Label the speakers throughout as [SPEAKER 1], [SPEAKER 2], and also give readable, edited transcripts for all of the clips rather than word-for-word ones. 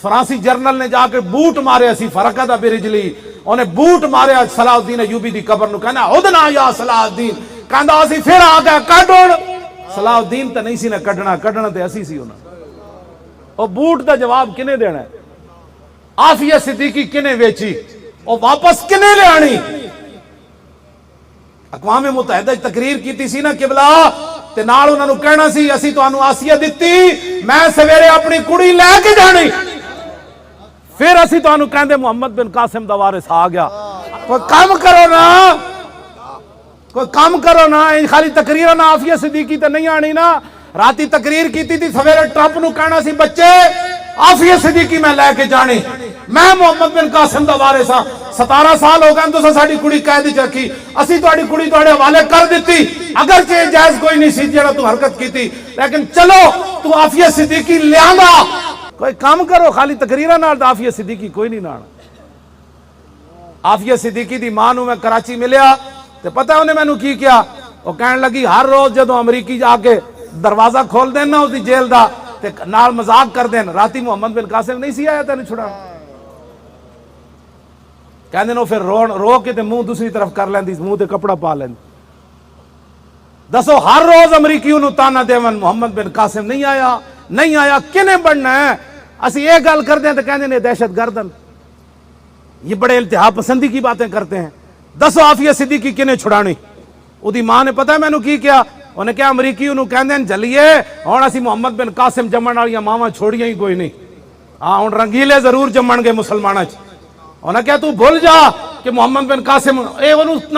[SPEAKER 1] फरांसी journal ने जाके boot मारे सी फरका दा बिरजली उन्हें बूट मारे सलाउद्दीन अयूबी दी कबर नु कहना उदना या सलाउद्दीन कहंदा असी फिर आ गया कढण सलाउद्दीन तो नहीं सी ना कढना कढना ते असी सी उन्हां ओ बूट दा जवाब किने देना है आफिया सिद्दीकी किने वेची ओ वापस किने ले आनी अक़वाम मुत्तहिदा तकरीर की सी ना किबला ते नाल उन्हां नु कहना सी असी तुहानू आसिया दित्ती मैं सवेरे अपनी कुड़ी लैके जानी फिर असी तुहानू कहंदे मुहम्मद बिन कासिम दा वारिस आ गया कोई काम करो ना कोई काम करो ना खाली तकरीर ना आफिया सिद्दीकी ते नहीं आनी ना राती तकरीर की थी सवेरे ट्रंप नु कहना सी बच्चे आफिया सिद्दीकी मैं लैके जानी मैं मुहम्मद बिन कासिम दा वारिस हां 17 साल हो गए तुसां साडी कुड़ी कैद च रखी असी तुहाडी कुड़ी तुहाडे हवाले कर दित्ती अगर चे जायज कोई नहीं सी जेड़ा तू हरकत की थी लेकिन चलो तू आफिया सिद्दीकी लियांदा कोई काम करो खाली तकरीर नाल आफिया सिद्दीकी कोई नहीं नाल आफिया सिद्दीकी दी मां नु मैं कराची मिलिया ते पता उन्हें मैनू की किया वो कहन लगी हर रोज जदों अमरीकी जाके दरवाजा खोल देना उसकी जेल का नाल मजाक कर देन राती मुहम्मद बिन कासिम नहीं सी आया तेन छुड़ा कहते फिर रो के ते मुंह दूसरी तरफ कर लेंदी मुंह ते कपड़ा पा लेंदी दसो हर रोज अमरीकी उन्होंने ताना देवन मुहम्मद बिन कासिम नहीं आया किने बनना है असि ये गल करते हैं तो कहते हैं दहशत गर्दन ये बड़े इल्तिहा पसंदी की बातें करते हैं दसो आफिया सिद्दीकी किने छुड़ानी उदी मां ने पता है मैनू की किया उन्हें क्या अमरीकी उन्होंने कहते जलिए हुण असीं मुहम्मद बिन कासिम जम्मण वालियां मावां छोड़ियां ही कोई नहीं हाँ हुण रंगीले जरूर जम्मणगे मुसलमानां च उन्हें क्या तू भुल जा कि मुहम्मद बिन कासिम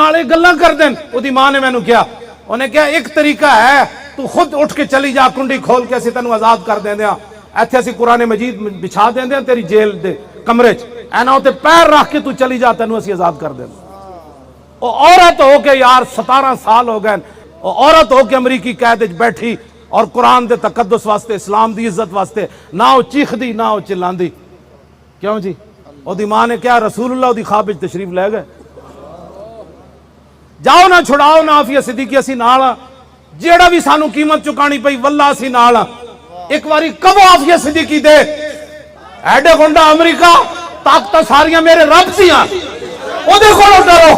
[SPEAKER 1] नाले गल्लां कर देन उदी मां ने मैनू क्या उन्हें क्या एक तरीका है तू खुद उठ के चली जा कुंडी खोल के असीं तैनूं आजाद कर देंदे हां इत्थे असीं कुरान मजीद बिछा देंदे हां तेरी जेल दे कमरे च ऐना उत्ते पैर रख के तू चली जा तैनूं असीं आजाद कर देंदे ओ औरत हो के यार 17 साल हो गए औरत हो के अमरीकी कैद च बैठी और कुरान दे तकद्दुस वास्ते इस्लाम दी इज्जत वास्ते ना वो चीखदी ना वो चिल्लांदी क्यों जी ओदी मां ने क्या रसूलुल्लाह दी ख्वाब च तशरीफ ले गए जाओ ना छुड़ाओ ना आफिया सिद्दीकी असीं नाल जेड़ा भी सानू कीमत चुकानी पई वल्ला असीं नाल एक बारी कबो आफिया सिद्दीकी दे एडे गुंडा अमरीका ताकत सारियां मेरे रब दियां ओदे कोलों डरो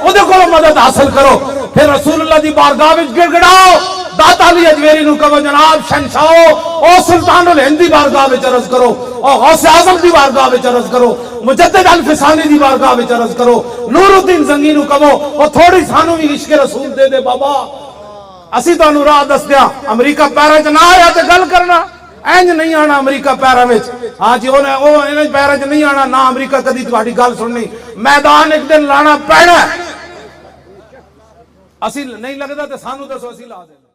[SPEAKER 1] ओदे कोलों मदद हासिल करो फिर रसूलुल्लाह दी बारगाह विच गिड़गिड़ाओ दाता अली अजमेरी नु कहो जनाब शहंशाहो ओ सुल्तानुल हिंद दी बारगाह विच अर्ज करो ओ गौसे आजम दी बारगाह विच अर्ज करो मुजद्दिद अल फिसानी दी बारगाह विच अर्ज करो नूरुद्दीन जंगी नु कहो ओ थोड़ी सानू भी इश्क रसूल दे दे बाबा असी तुहानू राह दस दिया अमरीका पैरां च ना आया ते गल करना इंज नहीं आना अमरीका पैरां विच हाँ जी इन्हें पैरां च नहीं आना ना अमरीका कदी तुहाडी गल सुननी मैदान एक दिन लाना पैना असी नहीं लगता तो सानू दसो असी ला देना।